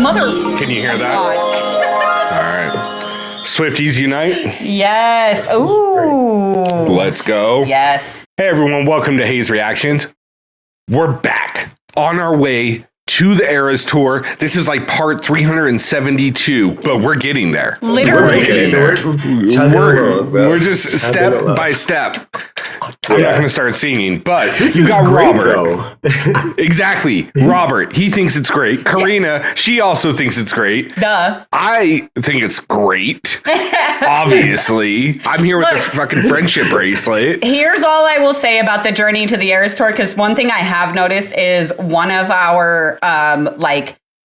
Mother. Can you hear that? All right. Swifties unite. Yes. Ooh. Let's go. Yes. Hey, everyone. Welcome to Hazed Reactions. We're back on our way to the Eras Tour. This is like part 372, but we're getting there. Literally. We're just step by step. I'm not going to start singing, but you got Robert. Exactly. Robert, he thinks it's great. Karina, she also thinks it's great. Duh. I think it's great. Obviously. I'm here with the fucking friendship bracelet. Here's all I will say about the Journey to the Eras Tour, because one thing I have noticed is one of our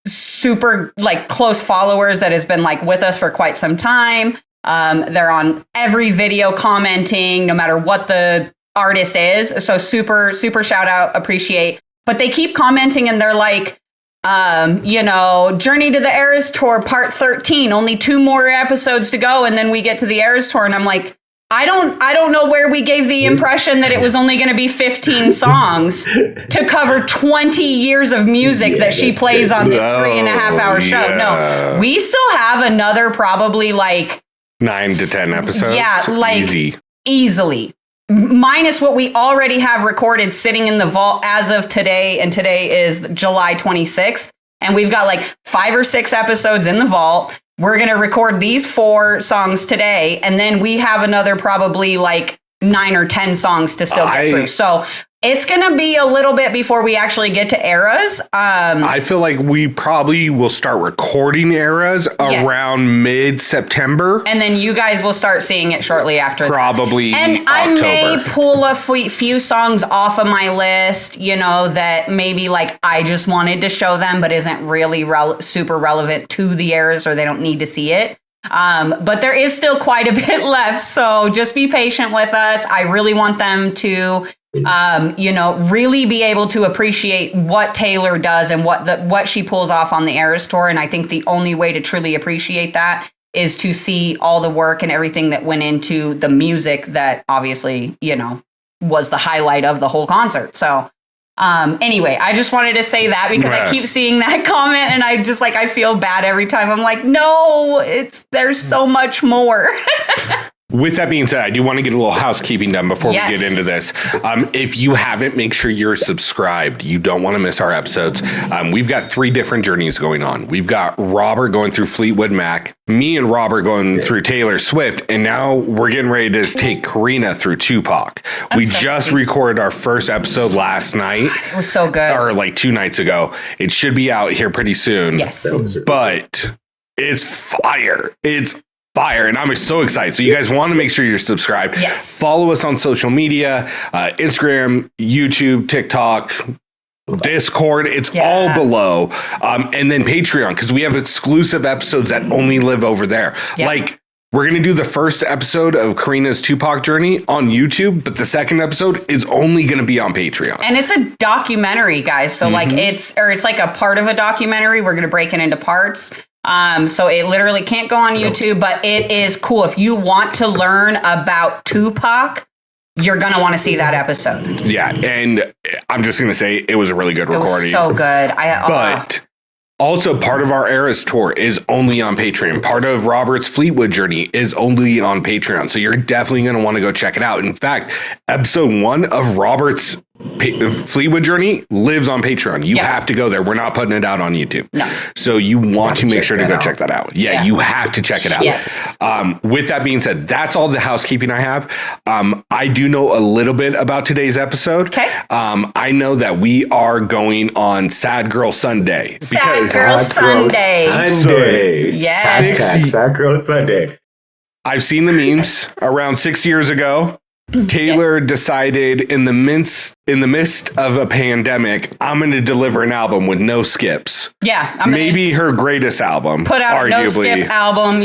super close followers that has been with us for quite some time. They're on every video commenting, no matter what the artist is. So super shout out, appreciate. But they keep commenting and they're like, Journey to the Eras Tour part 13, only 2 more episodes to go, and then we get to the Eras Tour. And I'm like, I don't know where we gave the impression that it was only going to be 15 songs to cover 20 years of music that she plays on this 3.5-hour show. No, we still have another probably 9 to 10 episodes. Yeah, so easily. Minus what we already have recorded sitting in the vault as of today. And today is July 26th. And we've got 5 or 6 episodes in the vault. We're going to record these 4 songs today. And then we have another probably 9 or 10 songs to still get through. So it's going to be a little bit before we actually get to Eras. I feel like we probably will start recording Eras around mid-September. And then you guys will start seeing it shortly after probably that. And October. I may pull a few songs off of my list, that maybe I just wanted to show them, but isn't really super relevant to the Eras, or they don't need to see it. But there is still quite a bit left. So just be patient with us. I really want them to really be able to appreciate what Taylor does and what she pulls off on the Eras Tour. And I think the only way to truly appreciate that is to see all the work and everything that went into the music that obviously, was the highlight of the whole concert. So anyway, I just wanted to say that because I keep seeing that comment and I just I feel bad every time. I'm like, no, there's so much more. With that being said, I do want to get a little housekeeping done before we get into this. If you haven't, make sure you're subscribed. You don't want to miss our episodes. We've got 3 different journeys going on. We've got Robert going through Fleetwood Mac, me and Robert going through Taylor Swift, and now we're getting ready to take Karina through Tupac. We just recorded our first episode last night. It was so good. Or 2 nights ago. It should be out here pretty soon. Yes. But it's fire. It's fire, and I'm so excited. So you guys want to make sure you're subscribed. Yes. Follow us on social media, Instagram, YouTube, TikTok, Discord. It's all below. And then Patreon, because we have exclusive episodes that only live over there. Yep. We're going to do the first episode of Karina's Tupac journey on YouTube, but the second episode is only going to be on Patreon. And it's a documentary, guys. So it's a part of a documentary. We're going to break it into parts. So it literally can't go on YouTube, but it is cool. If you want to learn about Tupac, you're going to want to see that episode. Yeah. And I'm just going to say it was a really good recording. It was so good. But also part of our Eras Tour is only on Patreon. Part of Robert's Fleetwood journey is only on Patreon. So you're definitely going to want to go check it out. In fact, episode 1 of Robert's Fleetwood journey lives on Patreon. You have to go there. We're not putting it out on YouTube. No. So you want to make sure to go check that out. Yeah, you have to check it out. Yes. With that being said, that's all the housekeeping I have. I do know a little bit about today's episode. Okay. I know that we are going on Sad Girl Sunday. Sad Girl Sunday. Yes. Hashtag Sad Girl Sunday. I've seen the memes around 6 years ago. Taylor decided in the midst of a pandemic, I'm going to deliver an album with no skips. Yeah. Maybe her greatest album. Put out arguably. a no-skip album,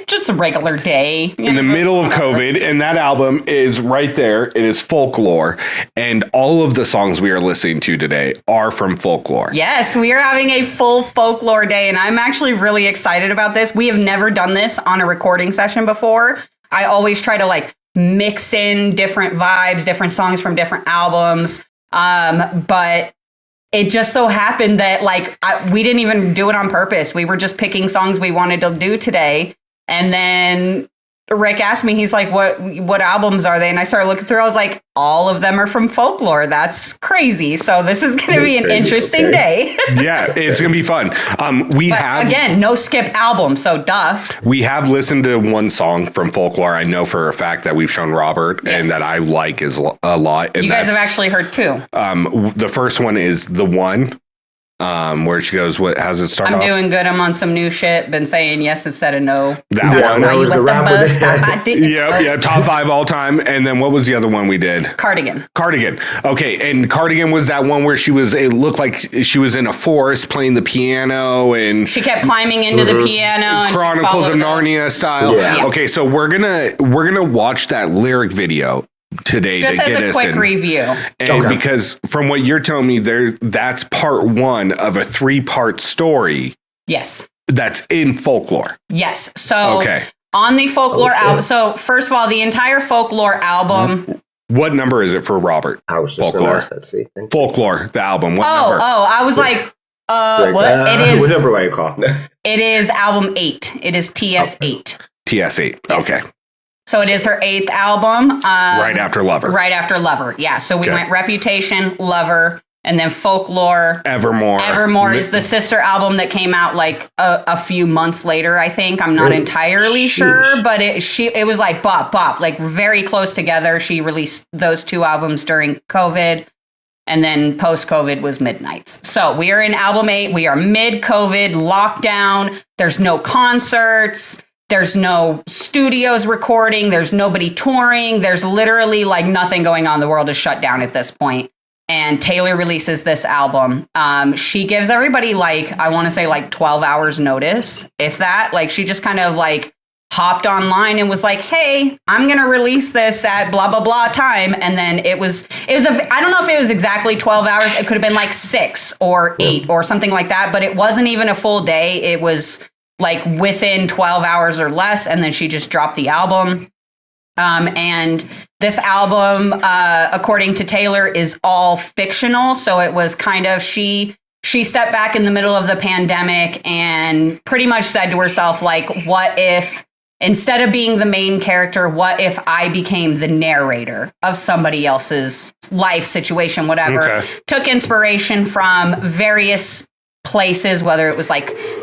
just a regular day. In the middle of COVID, and that album is right there. It is Folklore, and all of the songs we are listening to today are from Folklore. Yes, we are having a full Folklore day, and I'm actually really excited about this. We have never done this on a recording session before. I always try to mix in different vibes, different songs from different albums. But it just so happened that like we didn't even do it on purpose. We were just picking songs we wanted to do today. And then Rick asked me, he's like, what albums are they? And I started looking through. I was like, all of them are from Folklore. That's crazy. So this is going to be an interesting day. Yeah, it's going to be fun. Again, no skip album. So duh. We have listened to one song from Folklore. I know for a fact that we've shown Robert and that I like is a lot. And you guys have actually heard two. The first one is The One. Where she goes, how's it start off? I'm doing good. I'm on some new shit. Been saying yes instead of no. That was the rap with it. Yeah, top 5 all time. And then what was the other one we did? Cardigan. Okay, and Cardigan was that one where it looked like she was in a forest playing the piano, and she kept climbing into the piano. And Chronicles of Narnia style. Yeah. Okay, so we're gonna watch that lyric video today just to as get a us quick in. Review. And because from what you're telling me, that's part 1 of a 3-part story. Yes. That's in Folklore. Yes. So on the Folklore album. So first of all, the entire Folklore album. Mm-hmm. What number is it for Robert? I was just Folklore. Let's see. Folklore, the album. What number? I was like, what? It is. What number are you calling it? It is album 8. It is TS8. TS8. Yes. Okay. So it is her 8th album. Right after Lover. Right after Lover. Yeah. So we went Reputation, Lover, and then Folklore. Evermore. Evermore is the sister album that came out like a few months later, I think. I'm not entirely sure, but it was like bop, like very close together. She released those 2 albums during COVID. And then post-COVID was Midnights. So we are in album 8. We are mid-COVID, lockdown. There's no concerts. There's no studios recording. There's nobody touring. There's literally like nothing going on. The world is shut down at this point. And Taylor releases this album. She gives everybody I want to say 12 hours notice, if that. Like she just kind of hopped online and was like, hey, I'm going to release this at blah, blah, blah time. And then I don't know if it was exactly 12 hours. It could have been 6 or 8 or something like that. But it wasn't even a full day. It was within 12 hours or less, and then she just dropped the album. And this album, according to Taylor, is all fictional. So it was kind of, she stepped back in the middle of the pandemic and pretty much said to herself, what if, instead of being the main character, what if I became the narrator of somebody else's life situation, whatever. Okay. Took inspiration from various places, whether it was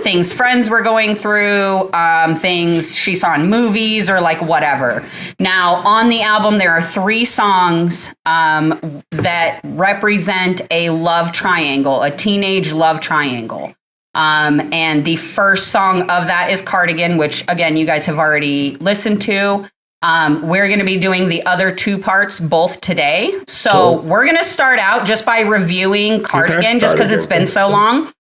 things friends were going through, things she saw in movies, or whatever. Now, on the album, there are 3 songs that represent a love triangle, a teenage love triangle. And the first song of that is Cardigan, which, again, you guys have already listened to. We're going to be doing the other 2 parts both today. So we're going to start out just by reviewing Cardigan, just because it's been so long.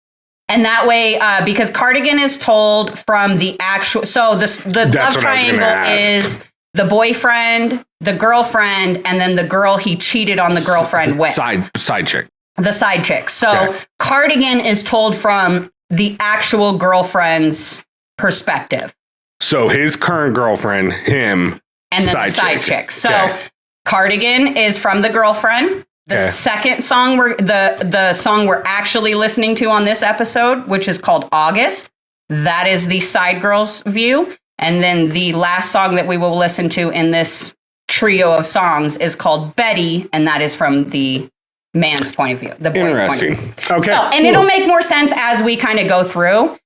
And that way, because Cardigan is told from the actual, so the love triangle is the boyfriend, the girlfriend, and then the girl he cheated on the girlfriend with. Side chick. The side chick. So Cardigan is told from the actual girlfriend's perspective. So his current girlfriend, him, and then the side chick. So Cardigan is from the girlfriend. The second song the song we're actually listening to on this episode, which is called August, that is the side girl's view. And then the last song that we will listen to in this trio of songs is called Betty, and that is from the man's point of view, the boy's point of view. Okay. And it'll make more sense as we kind of go through.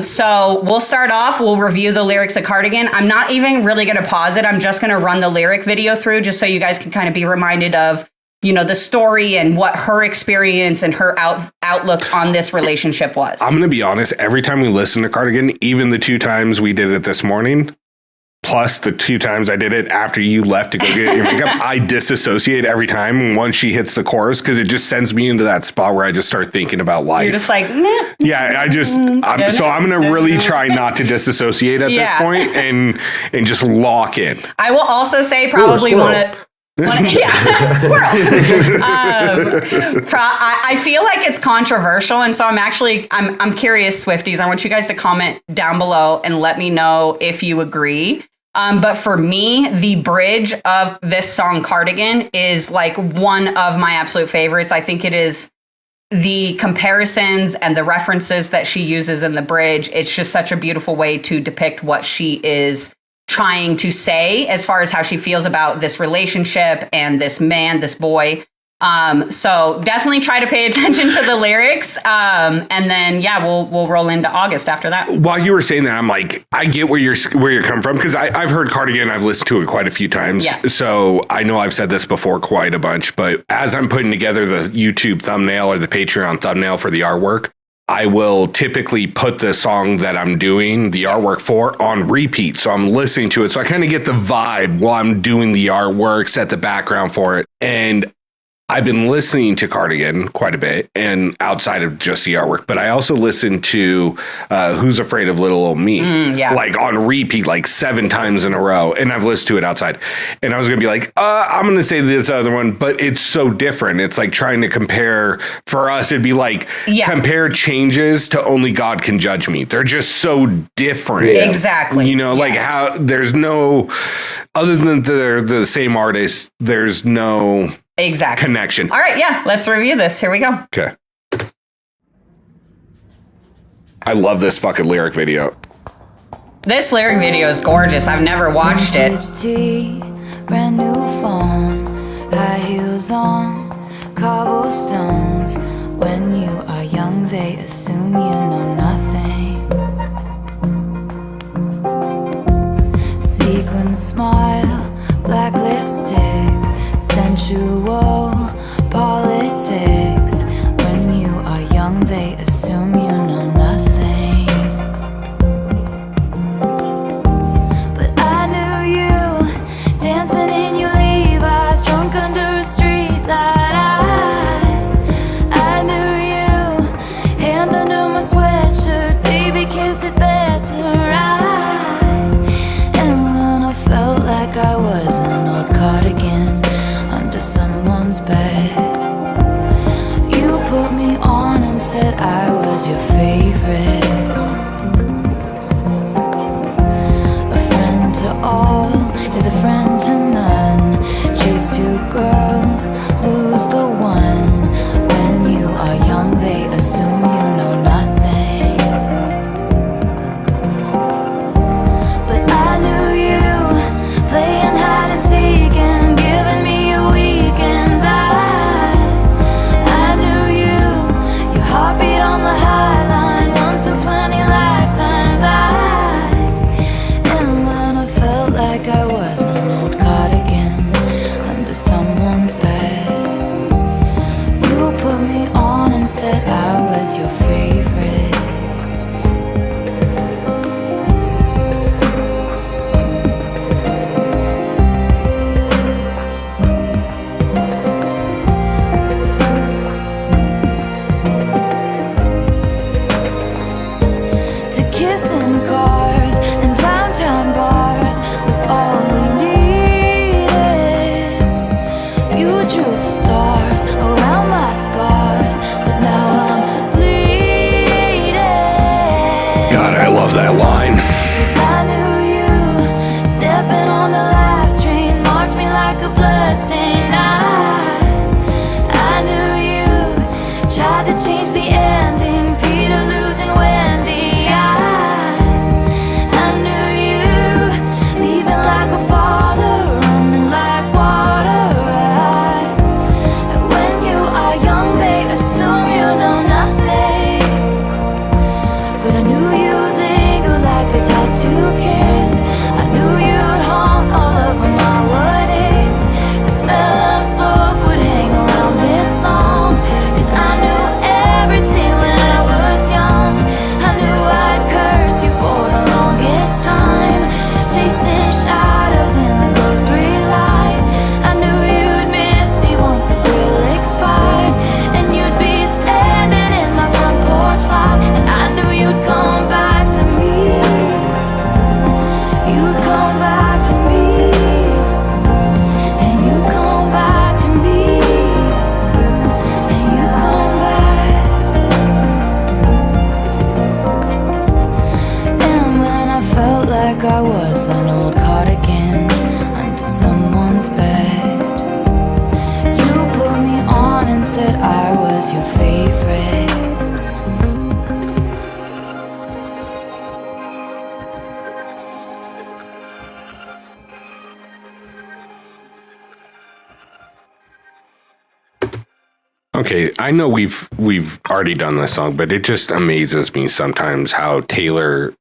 So we'll start off, we'll review the lyrics of Cardigan. I'm not even really going to pause it. I'm just going to run the lyric video through just so you guys can kind of be reminded of, the story and what her experience and her outlook on this relationship was. I'm going to be honest. Every time we listen to Cardigan, even the 2 times we did it this morning, plus the 2 times I did it after you left to go get your makeup, I disassociate every time once she hits the chorus, because it just sends me into that spot where I just start thinking about life. You're just like, nah. Yeah, I'm going to really try not to disassociate at this point and just lock in. I will also say probably one of... Squirrel. I feel like it's controversial, and so I'm curious, Swifties. I want you guys to comment down below and let me know if you agree. But for me, the bridge of this song Cardigan is one of my absolute favorites. I think it is the comparisons and the references that she uses in the bridge, it's just such a beautiful way to depict what she is trying to say as far as how she feels about this relationship and this man, this boy. So definitely try to pay attention to the lyrics. And then, we'll roll into August after that. While you were saying that, I'm like, I get where you're coming from, because I've heard Cardigan. I've listened to it quite a few times. Yeah. So I know I've said this before quite a bunch, but as I'm putting together the YouTube thumbnail or the Patreon thumbnail for the artwork, I will typically put the song that I'm doing the artwork for on repeat. So I'm listening to it. So I kind of get the vibe while I'm doing the artwork, set the background for it. And I've been listening to Cardigan quite a bit, and outside of just the artwork, but I also listen to Who's Afraid of Little Old Me, like on repeat, like 7 times in a row. And I've listened to it outside. And I was going to be like, I'm going to say this other one, but it's so different. It's like trying to compare. For us, it'd be like compare Changes to Only God Can Judge Me. They're just so different. Yeah. Exactly. You know, like how there's no, other than they're the same artist, there's no connection. All right, let's review this. Here we go. Okay. I love this fucking lyric video. This lyric video is gorgeous. I've never watched it. Brand new phone, high heels on, cobblestones. When you are young, they assume you know nothing. Sequin smile, black lipstick, sensual politics. When you are young, they assume you know nothing. But I knew you dancing in your Levi's, drunk under a street light. I knew you, hand under my sweatshirt, baby, kiss it better right. And when I felt like I was an old cardigan under someone's bed, you put me on and said I was your favorite. A friend to all is a friend to none. Chase 2 girls, lose the one. When you are young, they assume you know nothing. But I knew you, playing hide and seek and giving me your weekends. I knew you, your heartbeat on the high line, once in 20 lifetimes. And when I felt like I was an old cardigan under someone's bed, you put me on and said I was your favorite. To kiss in cars and downtown bars was all we needed. You drew stars around my scars, but now I'm bleeding. God, I love that line. 'Cause I knew you, stepping on the last train, marked me like a bloodstain. I knew you, tried to change the ending, Peter losing Wendy. I knew you, leaving like a father, running like water. And when you are young, they assume you know nothing. But I knew you'd linger like a tattoo kiss. I knew you'd haunt all over my what ifs. The smell of smoke would hang around this long, 'cause I knew said I was your favorite. Okay, I know we've already done this song, but it just amazes me sometimes how Taylor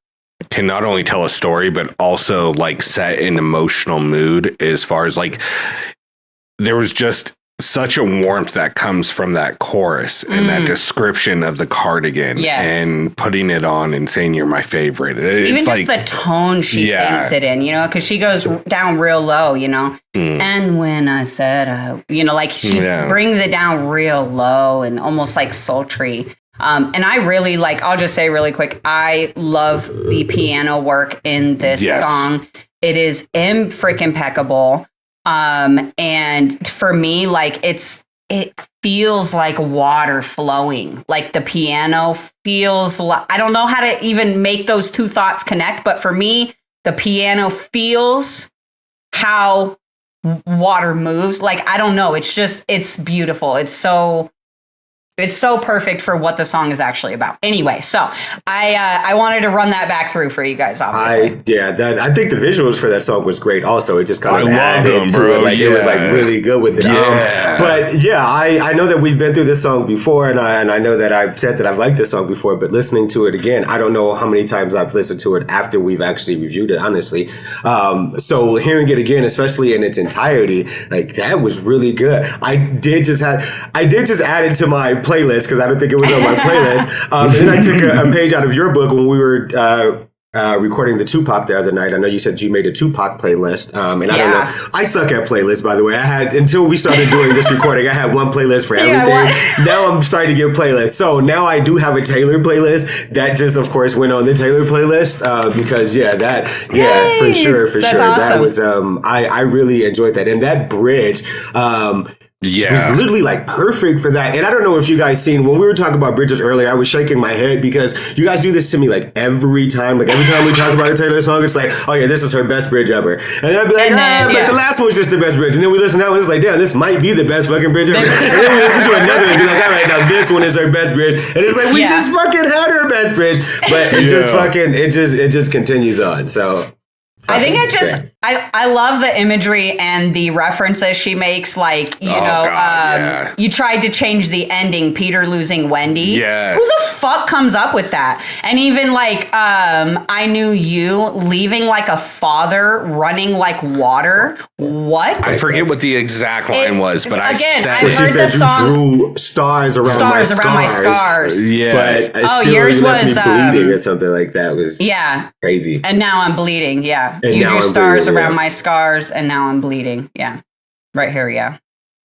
can not only tell a story, but also like set an emotional mood as far as like there was just such a warmth that comes from that chorus and that description of the cardigan and putting it on and saying you're my favorite. Even just like, the tone she sings it in, because she goes down real low, And when I said, like she brings it down real low and almost like sultry. And I really I'll just say really quick, I love the piano work in this song. It is freaking impeccable. And for me, it feels like water flowing, like the piano feels like, I don't know how to even make those two thoughts connect, but for me, the piano feels how water moves. Like, I don't know. It's beautiful. It's so perfect for what the song is actually about. Anyway, so I wanted to run that back through for you guys, obviously. I think the visuals for that song was great also. It just kind of added to it. It was really good with it. I know that we've been through this song before, and I know that I've said that I've liked this song before, but listening to it again, I don't know how many times I've listened to it after we've actually reviewed it, honestly. So hearing it again, especially in its entirety, that was really good. I did just add it to my playlist because I don't think it was on my playlist. Then I took a page out of your book when we were recording the Tupac the other night. I know you said you made a Tupac playlist, and I don't know. I suck at playlists, by the way. I had until we started doing this recording, I had one playlist for everything. Now I'm starting to get playlists. So now I do have a Taylor playlist that just, of course, went on the Taylor playlist because for sure, That's that awesome. was I really enjoyed that, and that bridge. It's literally perfect for that. And I don't know if you guys seen when we were talking about bridges earlier, I was shaking my head because you guys do this to me every time. Every time we talk about a Taylor song, it's oh yeah, this is her best bridge ever. And I'd be but the last one was just the best bridge. And then we listen to that one, it's damn, this might be the best fucking bridge ever. And then we listen to another and be all right, now this one is her best bridge. And it's we just fucking had her best bridge. But it just fucking it just continues on. So I think I love the imagery and the references she makes. You tried to change the ending, Peter losing Wendy. Yes. Who the fuck comes up with that? And even I knew you leaving like a father, running like water. What? I forget what the exact line was, but I heard the song. You drew stars around my scars. Yeah. But yours was bleeding or something like that. It was crazy. And now I'm bleeding. Yeah. And you drew stars around my scars, and now I'm bleeding. Yeah. Right here, yeah.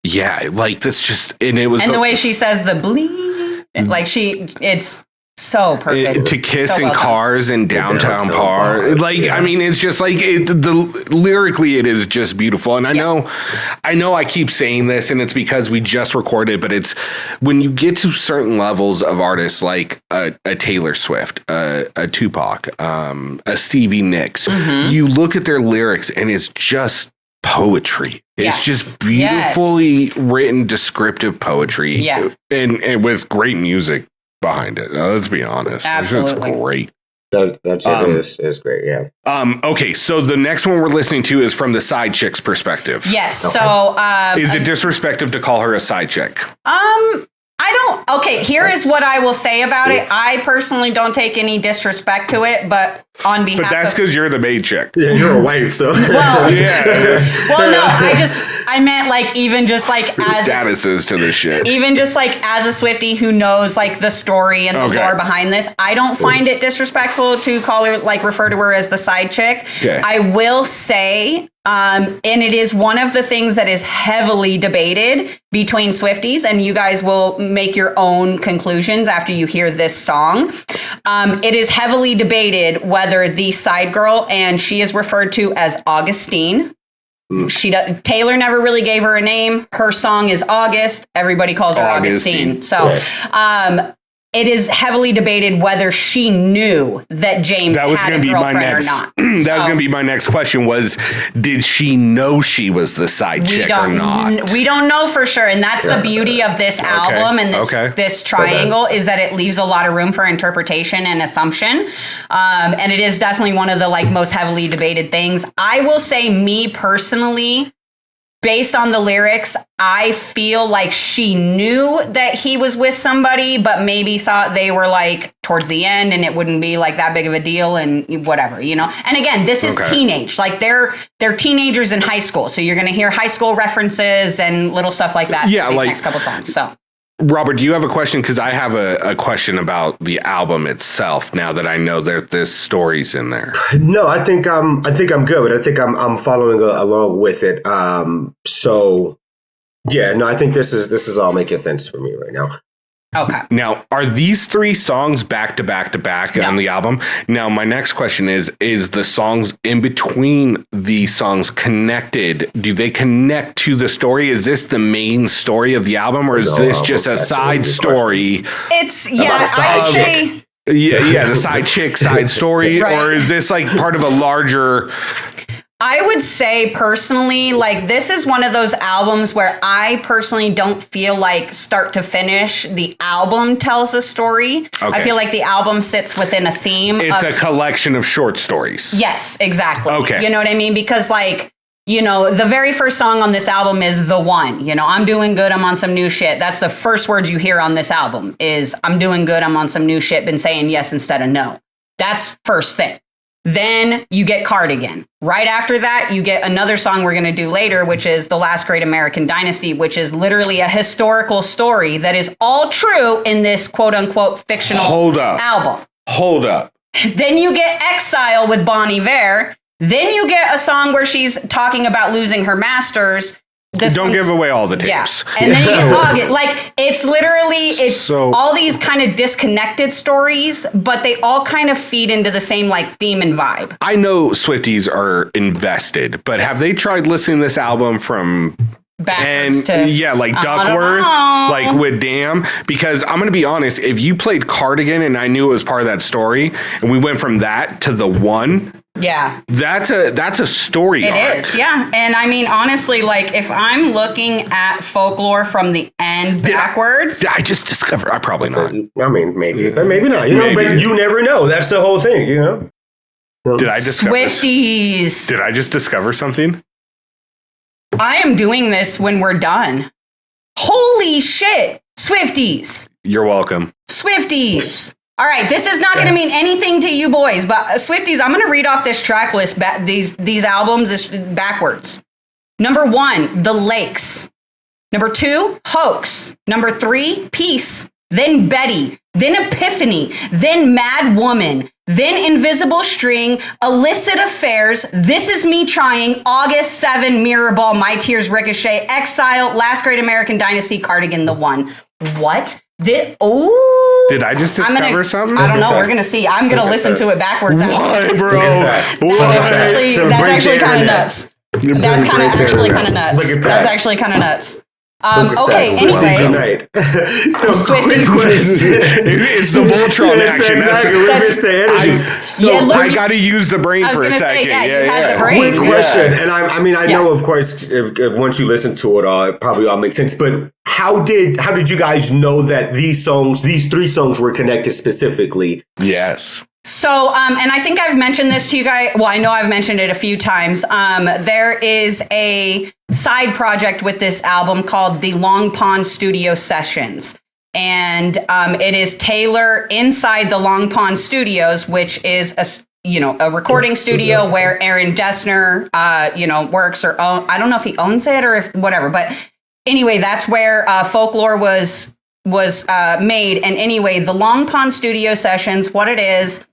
Yeah, this just, and it was... And the way she says the bleed, it's so perfect. To kiss in cars in downtown Park. I mean, it's just lyrically, it is just beautiful. And I know I keep saying this, and it's because we just recorded, but it's when you get to certain levels of artists like a Taylor Swift, a Tupac, a Stevie Nicks, you look at their lyrics and it's just poetry. It's just beautifully written, descriptive poetry. Yeah. And with great music behind it. Let's be honest. Absolutely. It's great. That's is great, yeah. Okay, so the next one we're listening to is from the side chick's perspective. Yes. Okay. So is it disrespectful to call her a side chick? I don't. Okay, here is what I will say about it. I personally don't take any disrespect to it, but on behalf But that's because you're the maid chick. Yeah, you're a wife, so. Well, I meant even just as statuses to this shit. Even just as a Swiftie who knows the story and the lore behind this, I don't find it disrespectful to call her refer to her as the side chick. Okay. I will say, and it is one of the things that is heavily debated between Swifties, and you guys will make your own conclusions after you hear this song. It is heavily debated whether the side girl, and she is referred to as Augustine. Taylor never really gave her a name. Her song is August. Everybody calls her Augustine. So, it is heavily debated whether she knew that James had a girlfriend or not. That was going to be my next question was, did she know she was the side chick or not? We don't know for sure. And that's the beauty of this album and this triangle is that it leaves a lot of room for interpretation and assumption. And it is definitely one of the like most heavily debated things. I will say, me personally, based on the lyrics, I feel like she knew that he was with somebody, but maybe thought they were like towards the end and it wouldn't be like that big of a deal and whatever, you know? And again, this is teenage, like they're teenagers in high school. So you're going to hear high school references and little stuff like that. Yeah. These Like next couple songs. So. Robert, do you have a question? Because I have a question about the album itself. Now that I know that this story's in there. No, I think I'm good, but I think I'm following along with it. So yeah, no, I think this is all making sense for me right now. Okay. Now, are these 3 songs back to back to back on the album? Now, my next question is the songs in between the songs connected? Do they connect to the story? Is this the main story of the album, or is this just a side story? It's, I would say... Yeah, the side chick side story, Right. Or is this like part of a larger... I would say personally, like this is one of those albums where I personally don't feel like start to finish the album tells a story. Okay. I feel like the album sits within a theme. It's a collection of short stories. Yes, exactly. Okay. You know what I mean? Because like, you know, the very first song on this album is The One. You know, I'm doing good, I'm on some new shit. That's the first words you hear on this album is I'm doing good, I'm on some new shit, been saying yes instead of no. That's first thing. Then you get Cardigan. Right after that, you get another song we're going to do later, which is The Last Great American Dynasty, which is literally a historical story that is all true in this quote unquote fictional album. Hold up. Then you get Exile with Bon Iver. Then you get a song where she's talking about losing her masters. Don't give away all the tapes. Yeah. And then you get August. Like, it's literally, all these kind of disconnected stories, but they all kind of feed into the same, like, theme and vibe. I know Swifties are invested, but have they tried listening to this album from... backwards to... Yeah, like Duckworth, like with Damn. Because I'm going to be honest, if you played Cardigan and I knew it was part of that story, and we went from that to The One... Yeah. That's a story arc. It is, yeah. And I mean, honestly, like, if I'm looking at Folklore from the end backwards... Did I just discover... I probably not. I mean, maybe. But maybe not. You know, but you never know. That's the whole thing, you know? Did I discover... Swifties! Did I just discover something? I am doing this when we're done. Holy shit! Swifties! You're welcome. Swifties! All right, this is not going to mean anything to you boys, but Swifties, I'm going to read off this track list, these albums backwards. Number 1, The Lakes. Number 2, Hoax. Number 3, Peace. Then Betty. Then Epiphany. Then Mad Woman. Then Invisible String. Illicit Affairs. This Is Me Trying. August 7, Mirrorball. My Tears Ricochet. Exile. Last Great American Dynasty. Cardigan, The One. What? Did I just discover something? I don't know. We're going to see. I'm going to listen to it backwards. Why, bro? That's actually kind of nuts. That's kind of actually kind of nuts. That's actually kind of nuts. Okay, anyway. So quick question. It's the Voltron action. Exactly. That's the energy. I got to use the brain for a second. The brain. Quick question. And I know, of course, if once you listen to it all, it probably all makes sense. But how did you guys know that these 3 songs were connected specifically? Yes. So, and I think I've mentioned this to you guys. Well, I know I've mentioned it a few times. There is a side project with this album called the Long Pond Studio Sessions. And it is Taylor inside the Long Pond Studios, which is a recording studio where Aaron Dessner, works or I don't know if he owns it or if whatever. But anyway, that's where Folklore was made. And anyway, the Long Pond Studio Sessions, what it is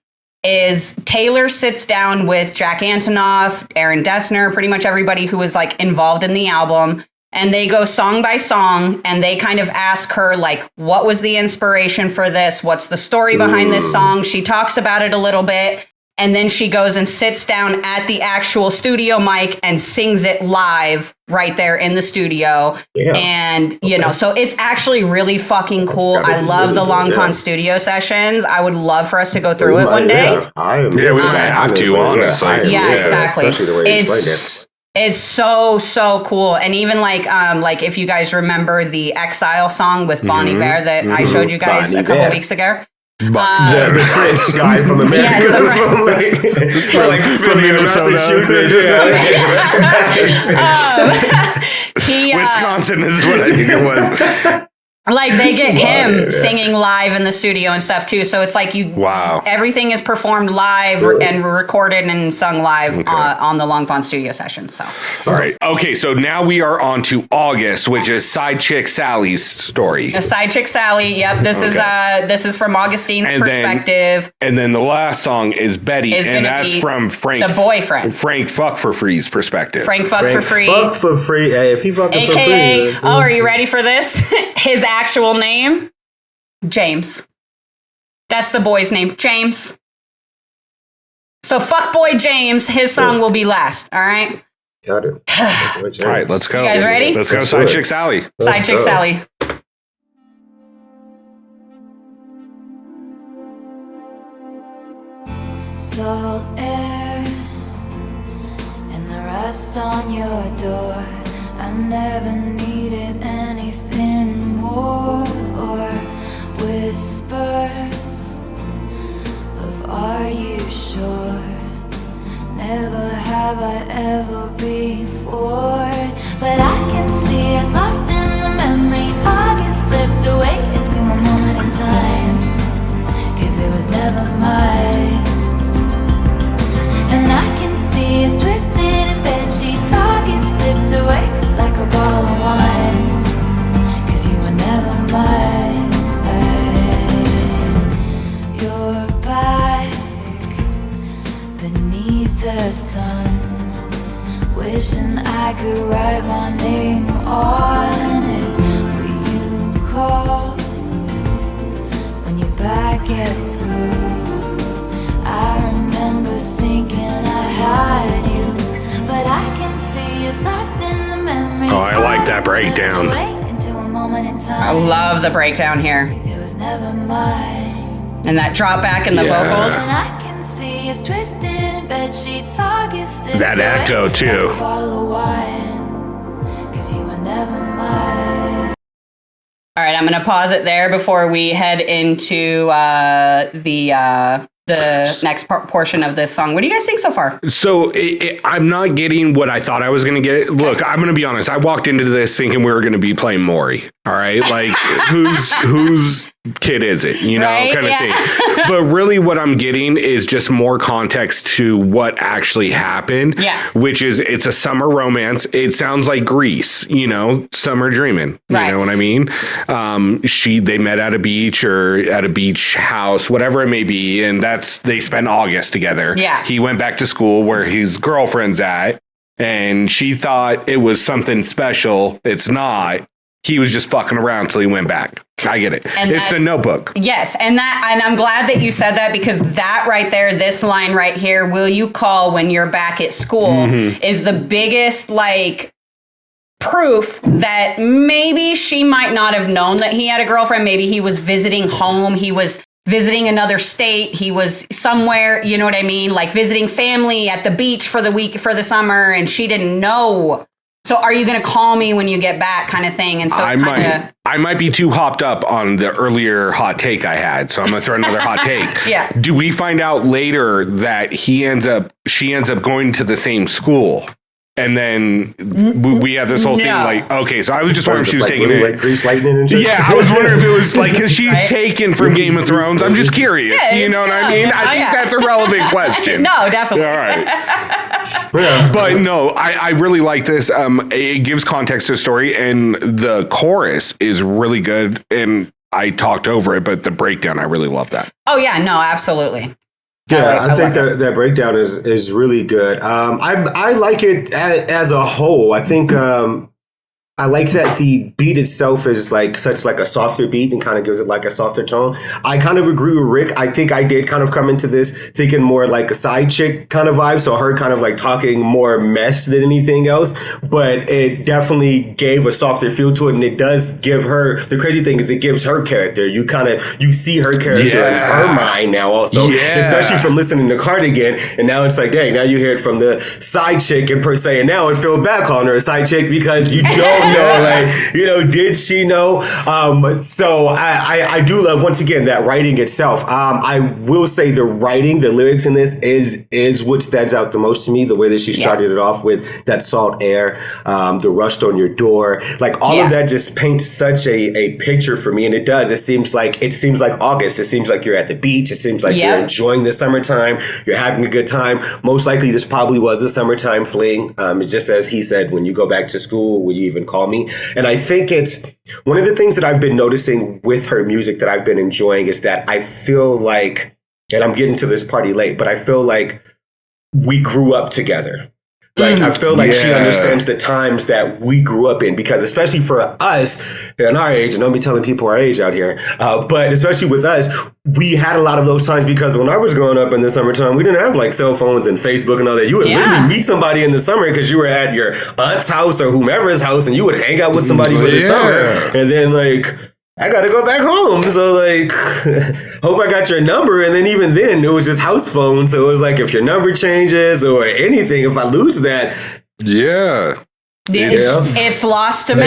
Taylor sits down with Jack Antonoff, Aaron Dessner, pretty much everybody who was like involved in the album. And they go song by song and they kind of ask her like, what was the inspiration for this? What's the story behind this song? She talks about it a little bit. And then she goes and sits down at the actual studio mic and sings it live right there in the studio. Yeah. And, you know, so it's actually really fucking cool. I love really the Long Pond studio sessions. I would love for us to go through it one day. We might have to, honestly. Yeah, exactly. Especially the way it's so cool. And even like if you guys remember the Exile song with Bon Iver that I showed you guys a couple weeks ago. The French guy from America, from like Philly and Massachusetts. Wisconsin is what I think it was. Like they get him singing live in the studio and stuff too. So it's like everything is performed live and recorded and sung live on the Long Pond studio session. So, all right. Okay. So now we are on to August, which is Side Chick Sally's story. A Side Chick Sally. Yep. This is from Augustine's perspective. And then the last song is Betty, and that's from Frank, the boyfriend. Frank Fuck for Free's perspective. Frank Fuck for Free. Fuck for free. Hey, if he fucking for free. Oh, are you ready for this? His actual name, James. That's the boy's name, James. So Fuckboy James, his song will be last, all right? Got it. All right, let's go. You guys ready? Let's go Side Chick Sally. Side Chick Sally. Salt air and the rust on your door. I never needed anything more, or whispers of are you sure? Never have I ever before, but I can see us lost in the memory. August slipped away into a moment in time, 'cause it was never mine. And I can see us twisted in bedsheets. August slipped away like a bottle of wine, 'cause you were never mine. You're back beneath the sun, wishing I could write my name on it. Will you call when you're back at school? I remember thinking I had you, but I can see us lost in the memory. Oh, I like that breakdown. I love the breakdown here. It was never mine. And that drop back in the vocals. And I can see us twisted in bed sheets. August that echo too. Like a bottle of wine, 'cause you were never mine. All right, I'm going to pause it there before we head into the next portion of this song. What do you guys think so far? So I'm not getting what I thought I was going to get. Look, I'm going to be honest. I walked into this thinking we were going to be playing Maury. All right. Like whose kid is it? You know, right? Kind of thing. But really what I'm getting is just more context to what actually happened. Yeah. Which is it's a summer romance. It sounds like Grease, you know, summer dreaming. Right. You know what I mean? They met at a beach or at a beach house, whatever it may be. And they spent August together. Yeah. He went back to school where his girlfriend's at, and she thought it was something special. It's not. He was just fucking around till he went back. I get it. And it's a Notebook. Yes. And I'm glad that you said that, because that right there, this line right here, will you call when you're back at school, is the biggest, like, proof that maybe she might not have known that he had a girlfriend. Maybe he was visiting home. He was visiting another state. He was somewhere, you know what I mean? Like visiting family at the beach for the summer, and she didn't know. So are you going to call me when you get back, kind of thing? And so I might be too hopped up on the earlier hot take I had. So I'm going to throw another hot take. Yeah. Do we find out later that she ends up going to the same school? And then we have this whole thing like, okay, so I was just wondering if she was taking it. Like Grease Lightning and shit? Yeah, I was wondering if it was like, because she's taken from Game of Thrones. I'm just curious. You know what I mean? I think that's a relevant question. No, definitely. All right. But no, I really like this. It gives context to the story, and the chorus is really good. And I talked over it, but the breakdown, I really love that. Oh, yeah, no, absolutely. Yeah, I think that breakdown is really good. I like it as a whole. I think I like that the beat itself is like such like a softer beat and kind of gives it like a softer tone. I kind of agree with Rick. I think I did kind of come into this thinking more like a side chick kind of vibe. So her kind of like talking more mess than anything else, but it definitely gave a softer feel to it. And it does give her, the crazy thing is it gives her character. You see her character in her mind now also, especially from listening to Cardigan. And now it's like, dang, now you hear it from the side chick and per se. And now it feels bad calling her a side chick because you don't know, like, did she know? So I do love, once again, that writing itself. I will say the writing, the lyrics in this is what stands out the most to me. The way that she started it off with that salt air, the rust on your door, like all of that just paints such a picture for me. And it does. It seems like August. It seems like you're at the beach. It seems like you're enjoying the summertime. You're having a good time. Most likely this probably was a summertime fling. It's just as he said, when you go back to school, will you even call me? And I think it's one of the things that I've been noticing with her music that I've been enjoying is that I feel like, and I'm getting to this party late, but I feel like we grew up together. Like, I feel like she understands the times that we grew up in, because especially for us in our age, and don't be telling people our age out here, but especially with us, we had a lot of those times because when I was growing up in the summertime, we didn't have like cell phones and Facebook and all that. You would literally meet somebody in the summer because you were at your aunt's house or whomever's house, and you would hang out with somebody for the summer. And then like, I gotta go back home. So like, hope I got your number. And then even then, it was just house phone. So it was like, if your number changes or anything, if I lose that. It's lost to me.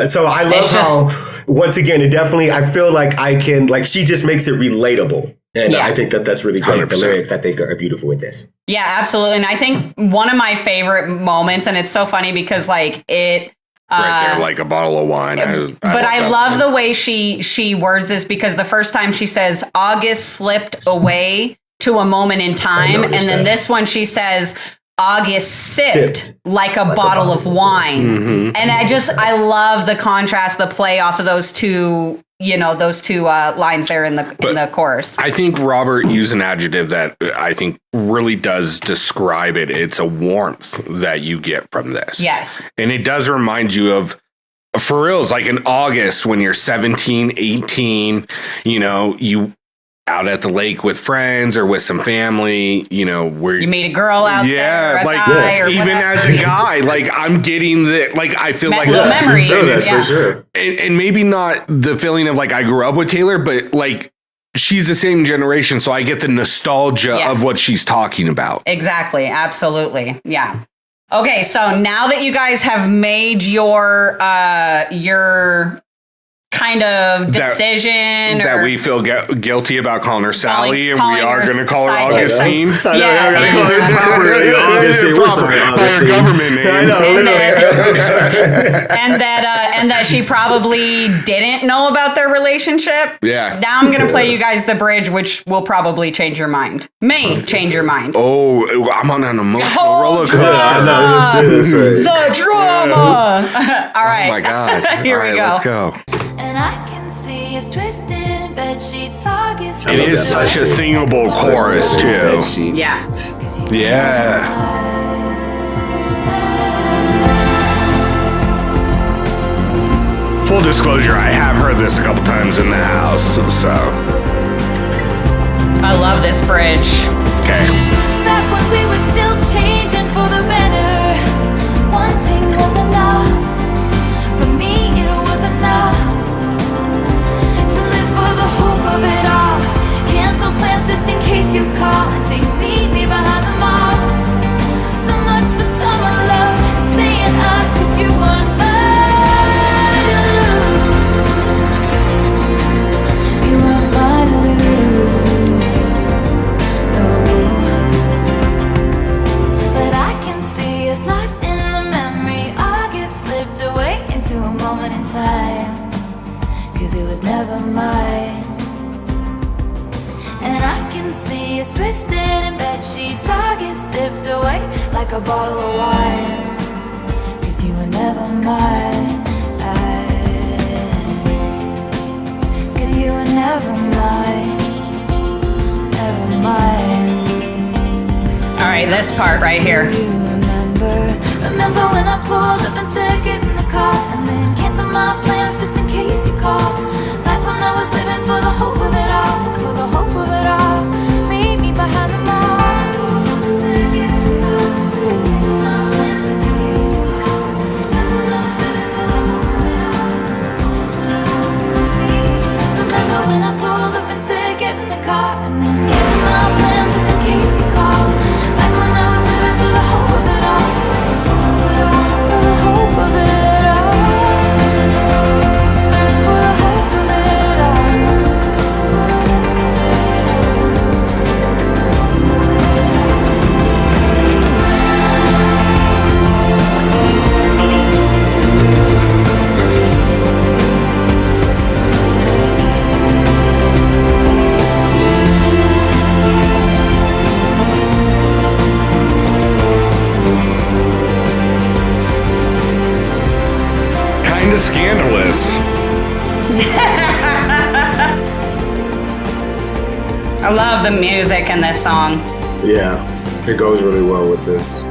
So I love how, once again, it definitely, I feel like I can, like, she just makes it relatable. And I think that's really great. 100%. The lyrics, I think, are beautiful with this. Yeah, absolutely. And I think one of my favorite moments, and it's so funny because like it, right there, like a bottle of wine. I love the way she words this, because the first time she says August slipped away to a moment in time, and then this one she says August sipped like a bottle of wine. And I love the contrast, the play off of those two. Those two lines there in the chorus. I think Robert used an adjective that I think really does describe it. It's a warmth that you get from this. Yes. And it does remind you of, for reals, like in August when you're 17, 18, you out at the lake with friends or with some family, where you meet a girl out there, or a guy, or even whatever. As a guy, like I'm getting I feel like memory. That's for sure. And maybe not the feeling of like I grew up with Taylor, but like she's the same generation, so I get the nostalgia of what she's talking about. Exactly, absolutely, yeah. Okay, so now that you guys have made your kind of decision that we feel guilty about calling her Sally, and we are going to call her Augustine. I got to call her properly Augustine. Proper government name. And that she probably didn't know about their relationship. Yeah. Now I'm going to play you guys the bridge, which will probably change your mind. May change your mind. Oh, I'm on an emotional roller coaster. The drama. All right. Oh my God. Here we go. Let's go. And I can see us twisted in bed sheets, August. It is such a singable chorus too. Yeah. Full disclosure, I have heard this a couple times in the house, so. I love this bridge. Okay. Back when we were still changing for the better, wanting was enough. For me, it was enough. The hope of it all. Cancel plans just in case you call and say meet me behind the mall. So much for summer love and saying us, 'cause you weren't mine to lose. You weren't mine to lose. No. But I can see us lost in the memory. August slipped away into a moment in time. 'Cause it was never mine. And I can see us twisted in bed sheets. August sipped away like a bottle of wine. 'Cause you were never mine. 'Cause you were never mine. Never mine. All right, this part right here. You remember Remember when I pulled up and said get in the car, and then cancel my plans just in case you call. Like when I was living for the hope of it all, for the hope of it all. Meet me behind the mall. Remember when I pulled up and said get in the car, and then cancel my plans just in case you call. Like when I was living for the hope of it all, for the hope of it all, for the hope of it all. Kind of scandalous. I love the music in this song. Yeah, it goes really well with this.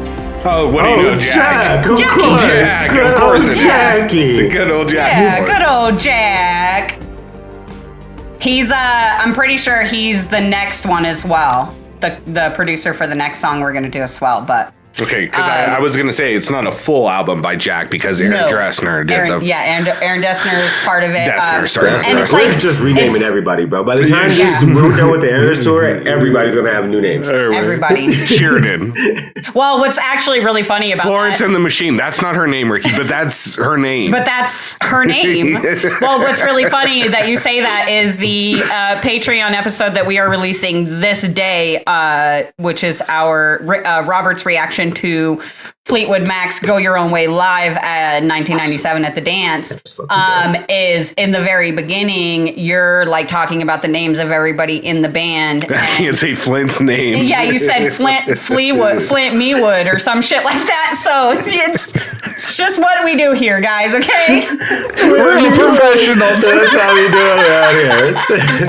Oh, what do you know, Jack? Of Jackie. course. Jack, Good of course old it is. Jackie. The good old Jack. Yeah, good old Jack. He's I'm pretty sure he's the next one as well. The producer for the next song we're gonna do as well, but Okay, because I was going to say it's not a full album by Jack because Aaron Dressner did Aaron, the... yeah, Aaron Dessner is part of it. Dessner, sorry. And it's We're like just renaming it's- everybody, bro. By the time Yeah. we're done with the Eras tour, everybody's gonna have new names. Everybody. Sheridan. Well, what's actually really funny about Florence that, and the Machine. That's not her name, Ricky, but that's her name. but that's her name. Well, what's really funny that you say that is the Patreon episode that we are releasing this day, which is our Robert's reaction to Fleetwood Mac's "Go Your Own Way" live at 1997 at the Dance. Is in the very beginning. You're like talking about the names of everybody in the band. I can't say Flint's name. Yeah, you said Flint Mewood or some shit like that. So it's just what we do here, guys. Okay? We're the professionals. That's how we do it around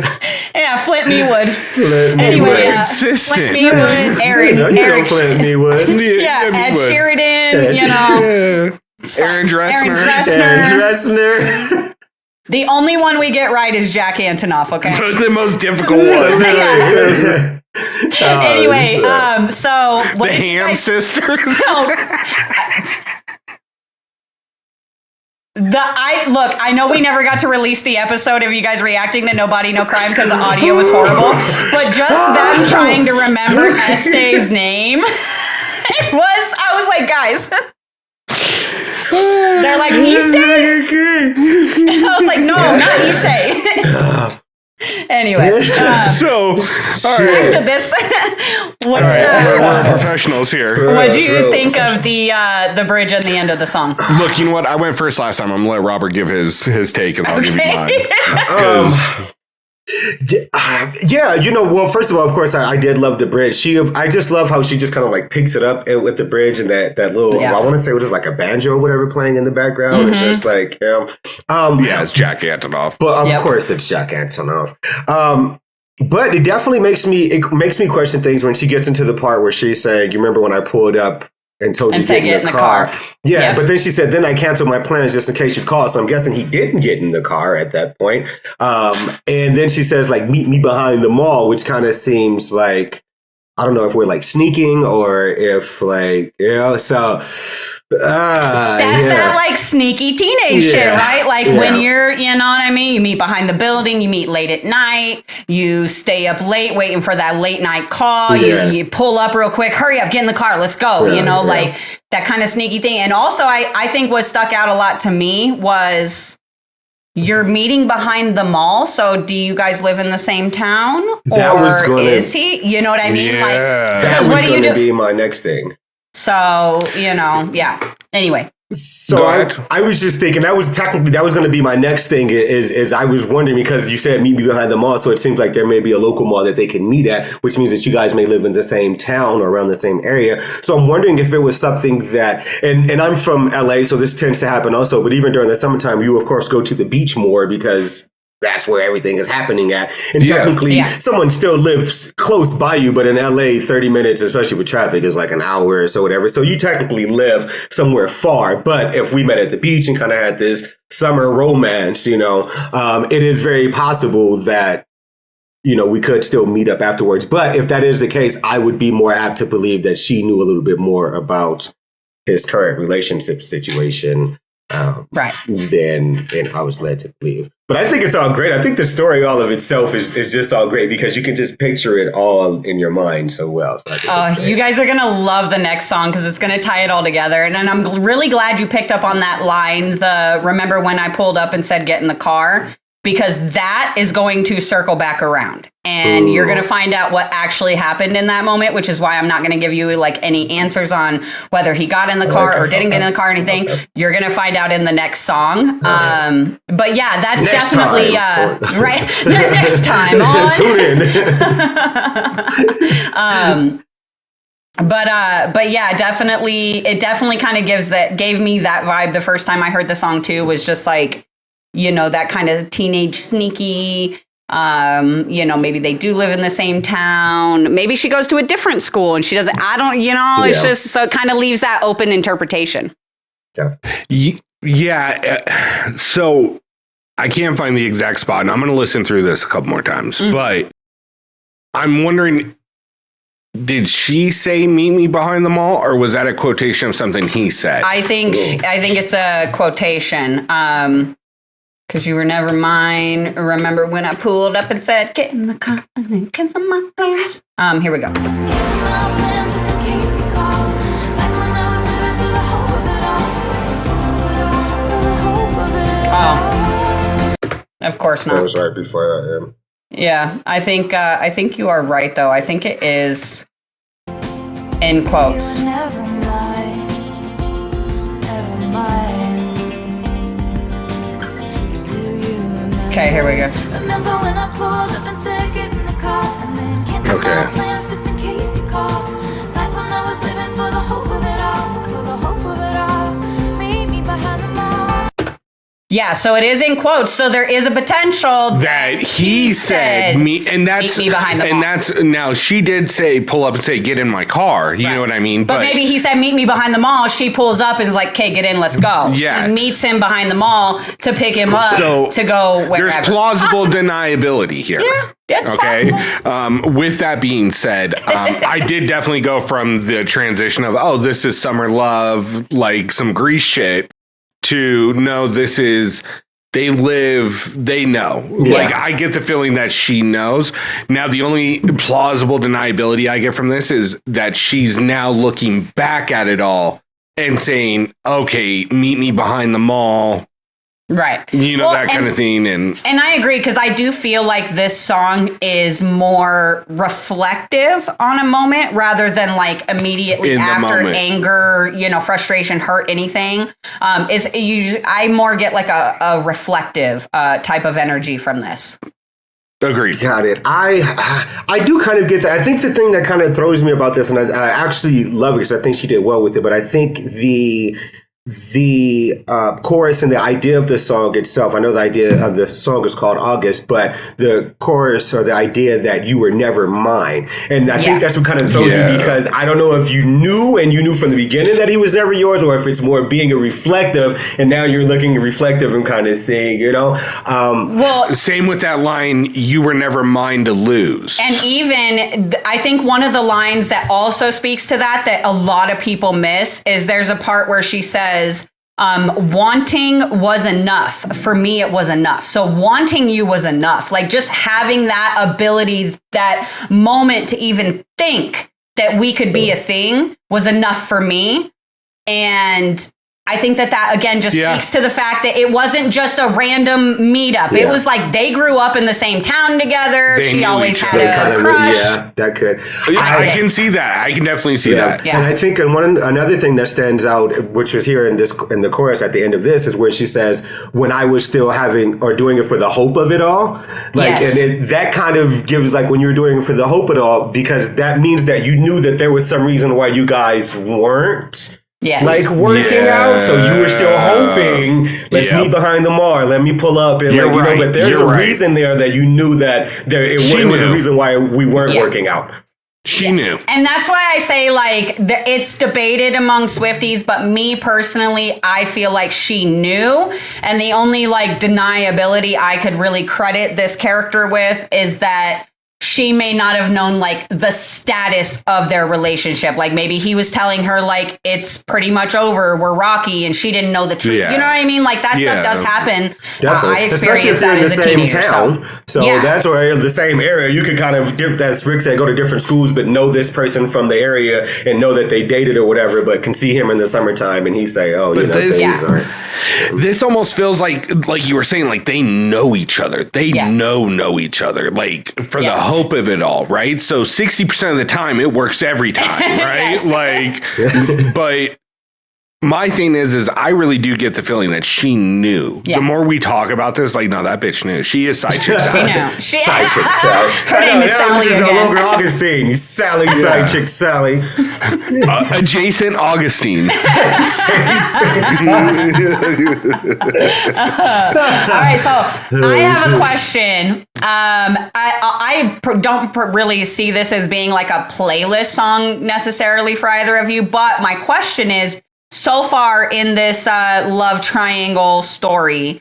here. Yeah, Flint Mewood. Flint Anyway, Mewood. Consistent. Flint Mewood, You know Eric, Flint Mewood. yeah, Ed Mewood. Sheridan. You know, Aaron Dressner. And Dressner. The only one we get right is Jack Antonoff. Okay. That's the most difficult one. Anyway, so The what did you Ham guys- Sisters. Look, I know we never got to release the episode of you guys reacting to No Body No Crime because the audio was horrible, but just them trying to remember Este's name, I was like, guys, they're like, Eastay? I was like, no, not Eastay. Anyway, So, all back right. to this. What, We're professionals here. what do you think of the bridge and the end of the song? Look, you know what? I went first last time. I'm going to let Robert give his take, and I'll give you mine. Okay. 'Cause- Yeah, well, first of all, of course, I did love the bridge. I just love how she just kind of like picks it up with the bridge and that little, Yeah. I want to say it was just like a banjo or whatever playing in the background. It's just like, yeah, it's Jack Antonoff. but of Yep. course it's Jack Antonoff. But it definitely makes me question things when she gets into the part where she's saying, you remember when I pulled up and told And you said, get in the car. Yeah, Yep. but then she said, then I canceled my plans just in case you called. So I'm guessing he didn't get in the car at that point. And then she says, like, meet me behind the mall, which kind of seems like, I don't know if we're like sneaking or if like, so. That's that like sneaky teenage shit, Yeah. right? Like Yeah. when you're, you know what I mean? You meet behind the building, you meet late at night, you stay up late waiting for that late night call, Yeah. you pull up real quick, hurry up, get in the car, let's go, Yeah, you know, yeah. like that kind of sneaky thing. And also, I think what stuck out a lot to me was you're meeting behind the mall. So do you guys live in the same town? That or was gonna- is he? You know what I mean? Yeah. Like, That because was what do you going to do? be my next thing. So, you know, yeah. Anyway. So Go ahead. I was just thinking that was going to be my next thing is I was wondering because you said meet me behind the mall, so it seems like there may be a local mall that they can meet at, which means that you guys may live in the same town or around the same area. So I'm wondering if it was something that, and I'm from LA, so this tends to happen also, but even during the summertime, you of course go to the beach more because that's where everything is happening at. And technically, someone still lives close by you, but in LA, 30 minutes, especially with traffic, is like an hour or so, whatever. So you technically live somewhere far. But if we met at the beach and kind of had this summer romance, you know, it is very possible that, you know, we could still meet up afterwards. But if that is the case, I would be more apt to believe that she knew a little bit more about his current relationship situation than I was led to believe. But I think it's all great. I think the story all of itself is just all great because you can just picture it all in your mind so well. So you guys are going to love the next song because it's going to tie it all together. And I'm really glad you picked up on that line, remember when I pulled up and said, get in the car? Because that is going to circle back around. And you're going to find out what actually happened in that moment, which is why I'm not going to give you like any answers on whether he got in the car or didn't get in the car or anything. Okay. You're going to find out in the next song. But yeah, that's next definitely right. Next time on. Tune in. But yeah, definitely, it definitely kind of gave me that vibe the first time I heard the song too, was just like, you know, that kind of teenage sneaky, you know, maybe they do live in the same town. Maybe she goes to a different school and she doesn't, it's just, so it kind of leaves that open interpretation. Yeah. So I can't find the exact spot and I'm going to listen through this a couple more times, but I'm wondering, did she say "meet me behind the mall," or was that a quotation of something he said? I think it's a quotation. Because you were never mine. Remember when I pulled up and said, get in the car and then cancel my plans? Here we go. Cancel my plans just in case you call. Like when I was living for the hope of it all. For the hope of it all. Oh, of course not. That was right before that, yeah. I think you are right, though. I think it is in quotes. Never mind. Never mind. Okay, here we go. Remember when I pulled up and said get in the car and then cancel my plans just in case you call. Like when I was living for the hope of it all, for the hope of it all. Meet me behind the mall. Yeah, so it is in quotes. So there is a potential that he said me, and that's meet me behind the mall. And that's now she did say pull up and say get in my car. You know what I mean? But maybe he said meet me behind the mall. She pulls up and is like, "Okay, get in, let's go." Yeah, she meets him behind the mall to pick him up to go wherever. There's plausible deniability here. Yeah. Okay. With that being said, I did definitely go from the transition of this is summer love, like some Grease shit, to no, this is they know. Yeah. Like I get the feeling that she knows. Now the only plausible deniability I get from this is that she's now looking back at it all and saying, okay, meet me behind the mall. Right. You know, that kind of thing. And I agree, because I do feel like this song is more reflective on a moment rather than like immediately after anger, you know, frustration, hurt, anything. I more get like a reflective type of energy from this. Agreed. Got it. I do kind of get that. I think the thing that kind of throws me about this, and I actually love it because I think she did well with it, but I think the chorus and the idea of the song itself, I know the idea of the song is called August, but the chorus or the idea that you were never mine. And I think that's what kind of throws me, because I don't know if you knew from the beginning that he was never yours, or if it's more being a reflective and now you're looking reflective and kind of saying, you know. Well, same with that line, you were never mine to lose. And even I think one of the lines that also speaks to that a lot of people miss is there's a part where she says, wanting was enough. For me, it was enough. So wanting you was enough. Like just having that ability, that moment to even think that we could be a thing was enough for me. And I think that again just speaks to the fact that it wasn't just a random meetup. It was like they grew up in the same town together. She always had a crush. Yeah, that could. I can see that. I can definitely see that. Yeah. And I think another thing that stands out, which was here in the chorus at the end of this, is where she says, "When I was still having or doing it for the hope of it all." Like, and that kind of gives like when you're doing it for the hope of it all, because that means that you knew that there was some reason why you guys weren't Yes. like working out. So you were still hoping, let's meet behind the mall. Let me pull up and but there's a reason there that you knew that it was a reason why we weren't working out. She knew. And that's why I say, like, it's debated among Swifties, but me personally, I feel like she knew. And the only, like, deniability I could really credit this character with is that she may not have known, like, the status of their relationship. Like, maybe he was telling her, like, it's pretty much over, we're rocky, and she didn't know the truth. Yeah. You know what I mean? Like, that stuff does happen. Definitely. I experienced that as a teenager. So that's where the same area, you could kind of, as Rick said, go to different schools, but know this person from the area and know that they dated or whatever, but can see him in the summertime and he say, oh, but this almost feels like you were saying, like they know each other. They know each other, like for the hope of it all, right? So 60% of the time it works every time, right? Like, but my thing is I really do get the feeling that she knew. The more we talk about this, like, no, that bitch knew. She is side chick Sally. I know. Side chick Sally. Her name is Sally This is again. no longer Augustine. He's Sally, side chick Sally. Adjacent Augustine. All right, so I have a question. I don't really see this as being like a playlist song necessarily for either of you, but my question is, so far in this love triangle story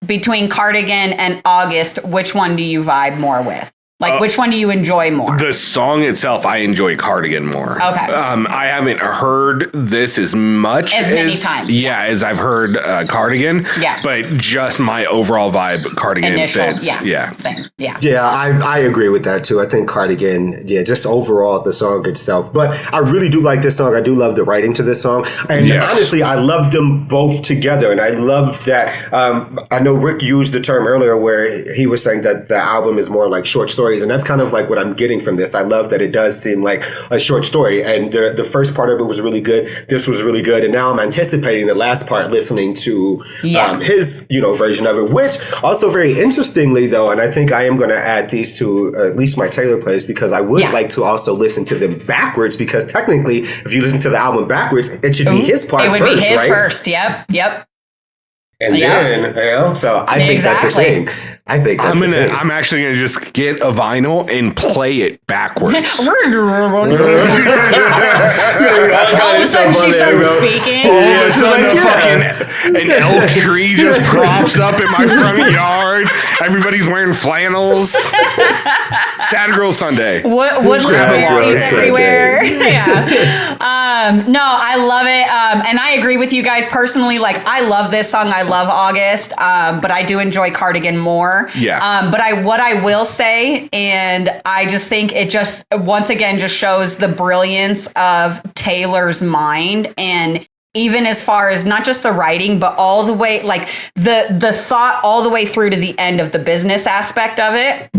between Cardigan and August, which one do you vibe more with? Like, which one do you enjoy more? The song itself, I enjoy Cardigan more. Okay. I haven't heard this as much as many times. Yeah, as I've heard Cardigan. Yeah. But just my overall vibe, Cardigan fits. Yeah. Same. Yeah. Yeah, I agree with that too. I think Cardigan, just overall the song itself. But I really do like this song. I do love the writing to this song. And honestly, I love them both together. And I love that. I know Rick used the term earlier where he was saying that the album is more like short stories. And that's kind of like what I'm getting from this. I love that it does seem like a short story. And the first part of it was really good. This was really good. And now I'm anticipating the last part, listening to his, version of it, which also very interestingly, though, and I think I am going to add these to at least my Taylor plays, because I would like to also listen to them backwards, because technically, if you listen to the album backwards, it should be his part first, It would be his right? first. Yep. And then, so I think that's a thing. I think that's I'm actually gonna just get a vinyl and play it backwards. All of a sudden she starts speaking. All of a sudden, an elk tree just props up in my front yard. Everybody's wearing flannels. Sad Girl Sunday. Woodland berries everywhere. No, I love it. And I agree with you guys personally. Like, I love this song. I love August. But I do enjoy Cardigan more. Yeah. But what I will say, and I just think it just once again just shows the brilliance of Taylor's mind, and even as far as not just the writing, but all the way, like the thought all the way through to the end of the business aspect of it.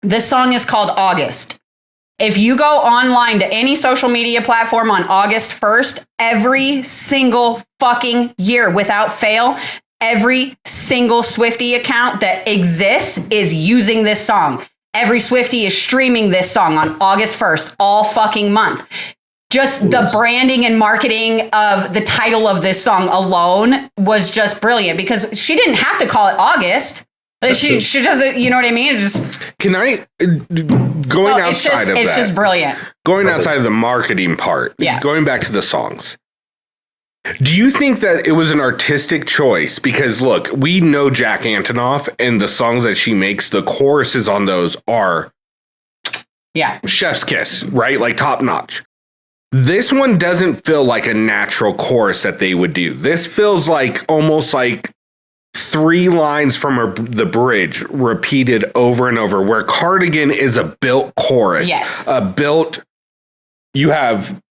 This song is called August. If you go online to any social media platform on August 1st, every single fucking year without fail, every single Swiftie account that exists is using this song. Every Swiftie is streaming this song on August 1st, all fucking month. Just the branding and marketing of the title of this song alone was just brilliant, because she didn't have to call it August. She doesn't, you know what I mean? Can I, outside of that. It's just brilliant. Going outside of the marketing part, going back to the songs. Do you think that it was an artistic choice? Because look, we know Jack Antonoff, and the songs that she makes, the choruses on those are chef's kiss, right? Like top notch. This one doesn't feel like a natural chorus that they would do. This feels like almost like 3 lines from the bridge repeated over and over, where Cardigan is a built chorus. Yes. You have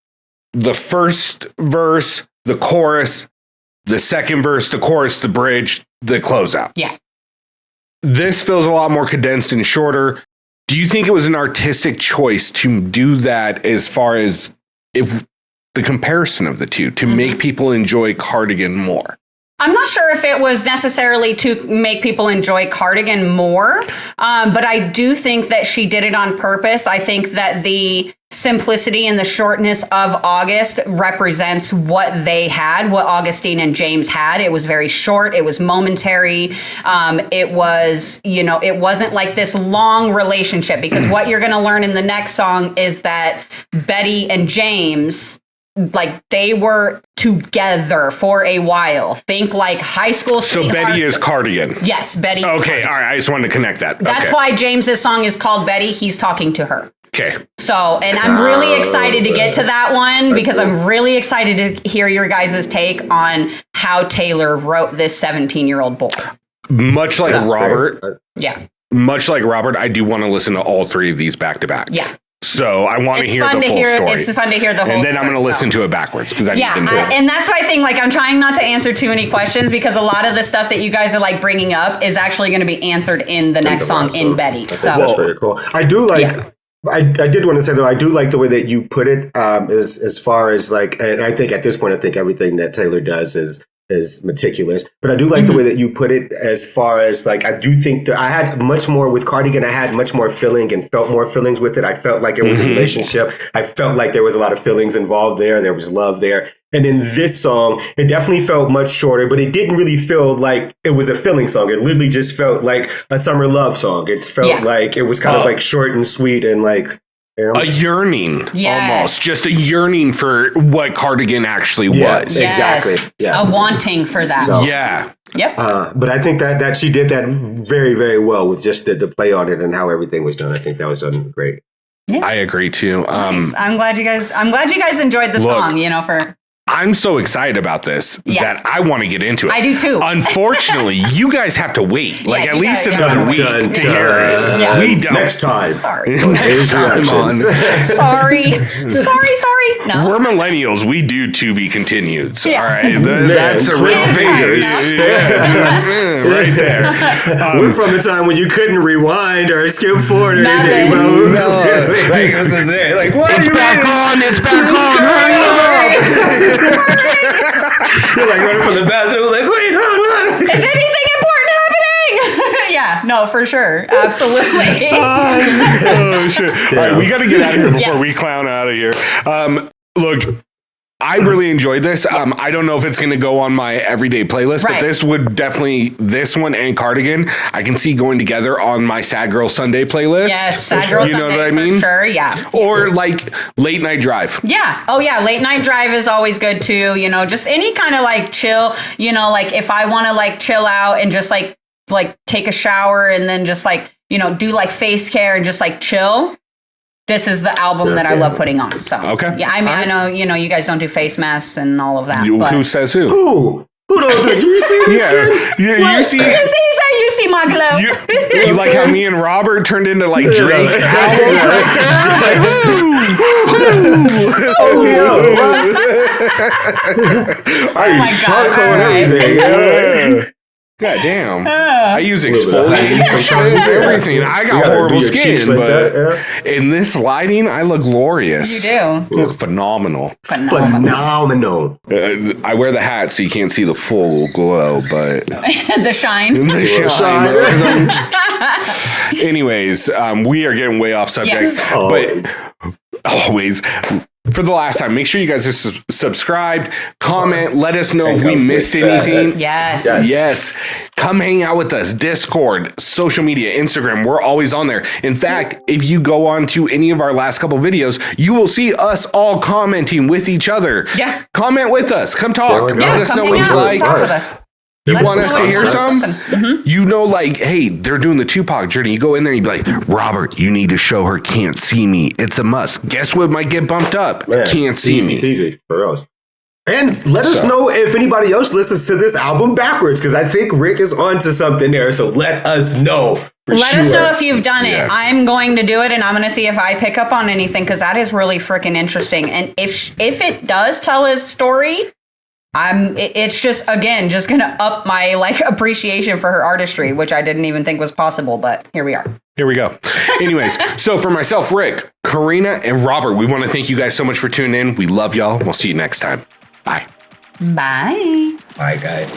the first verse, the chorus, the second verse, the chorus, the bridge, the closeout. Yeah. This feels a lot more condensed and shorter. Do you think it was an artistic choice to do that, as far as if the comparison of the two, to make people enjoy Cardigan more? I'm not sure if it was necessarily to make people enjoy Cardigan more, but I do think that she did it on purpose. I think that the simplicity and the shortness of August represents what they had, what Augustine and James had. It was very short. It was momentary. It was, it wasn't like this long relationship, because what you're going to learn in the next song is that Betty and James, like, they were together for a while. Think like high school sweethearts. So Betty is Cardigan. Yes, Betty. Okay, all right. I just wanted to connect that. That's why James's song is called Betty. He's talking to her. Okay. So, and I'm really excited to get to that one, because I'm really excited to hear your guys' take on how Taylor wrote this 17-year-old boy. Much like Robert. Yeah. Much like Robert, I do want to listen to all three of these back to back. Yeah. So I want to hear the full story. It's fun to hear the whole story. And then I'm going to listen to it backwards, because I need to know. And that's why I think, like, I'm trying not to answer too many questions, because a lot of the stuff that you guys are like bringing up is actually going to be answered in the next song in Betty. So that's very cool. I do like. Yeah. I did want to say, though, I do like the way that you put it, as far as, like, and I think at this point, I think everything that Taylor does is meticulous, but I do like the way that you put it, as far as, like, I do think that I had much more with Cardigan. I had much more feeling and felt more feelings with it. I felt like it was a relationship. I felt like there was a lot of feelings involved there. There was love there. And in this song, it definitely felt much shorter, but it didn't really feel like it was a feeling song. It literally just felt like a summer love song. It felt like it was kind of like short and sweet and like, a yearning, almost. Just a yearning for what Cardigan actually was. Exactly. Yes. A wanting for that. So, yeah. Yep. But I think that she did that very, very well with just the play on it and how everything was done. I think that was done great. Yeah. I agree too. Nice. I'm glad you guys enjoyed the song, for... I'm so excited about this that I want to get into it. I do too. Unfortunately, you guys have to wait at least another week to hear it. Yeah. We don't. Next time. Sorry. Sorry. No. We're millennials. We do to be continued. So, Yeah. all right. That's a real fingers. Yeah, right there. We're from the time when you couldn't rewind or skip forward or anything, bro. Like, this is it. Like, what? It's back on. It's back on. Hurry up. You're like running from the bathroom, like, wait, hold on. Is anything important happening? Yeah, no, for sure. Absolutely. Oh, shit. All right, we got to get out of here before we clown out of here. Look, I really enjoyed this. I don't know if it's going to go on my everyday playlist, but this would definitely, this one and Cardigan, I can see going together on my Sad Girl Sunday playlist. Yes, Sad Girl Sunday, you know what I mean? For sure, yeah. Or like Late Night Drive. Yeah. Oh, yeah. Late Night Drive is always good too. Just any kind of like chill, like if I want to like chill out and just like take a shower and then just like, do like face care and just like chill. This is the album that I love putting on. So yeah, I mean, I know you guys don't do face masks and all of that. Who says who? Who don't do? Do you see this? You see. You see my glow. You like how me and Robert turned into like Drake albums right there? Are you charcoal and everything? God damn. I use exfoliating sometimes, everything. I got horrible skin, but in this lighting, I look glorious. You do. I look phenomenal. Phenomenal. I wear the hat so you can't see the full glow, but... the shine. The shine. Anyways, we are getting way off subject. Yes. But always... For the last time, make sure you guys are subscribed, comment, let us know if we missed anything. Yes. Come hang out with us. Discord, social media, Instagram. We're always on there. In fact, if you go on to any of our last couple videos, you will see us all commenting with each other. Yeah. Comment with us. Come talk. Let us know what you like. Talk with us. You want us to hear some? Like, hey, they're doing the Tupac journey. You go in there and you be like, Robert, you need to show her Can't See Me. It's a must. Guess what might get bumped up? Can't See Me. Easy for us. And let us know if anybody else listens to this album backwards, because I think Rick is onto something there. So let us know. Let us know if you've done it. I'm going to do it, and I'm going to see if I pick up on anything, because that is really freaking interesting. And if it does tell his story... it's just going to up my like appreciation for her artistry, which I didn't even think was possible, but here we are. Here we go. Anyways, so for myself, Rick, Karina, and Robert, we want to thank you guys so much for tuning in. We love y'all. We'll see you next time. Bye. Bye. Bye, guys.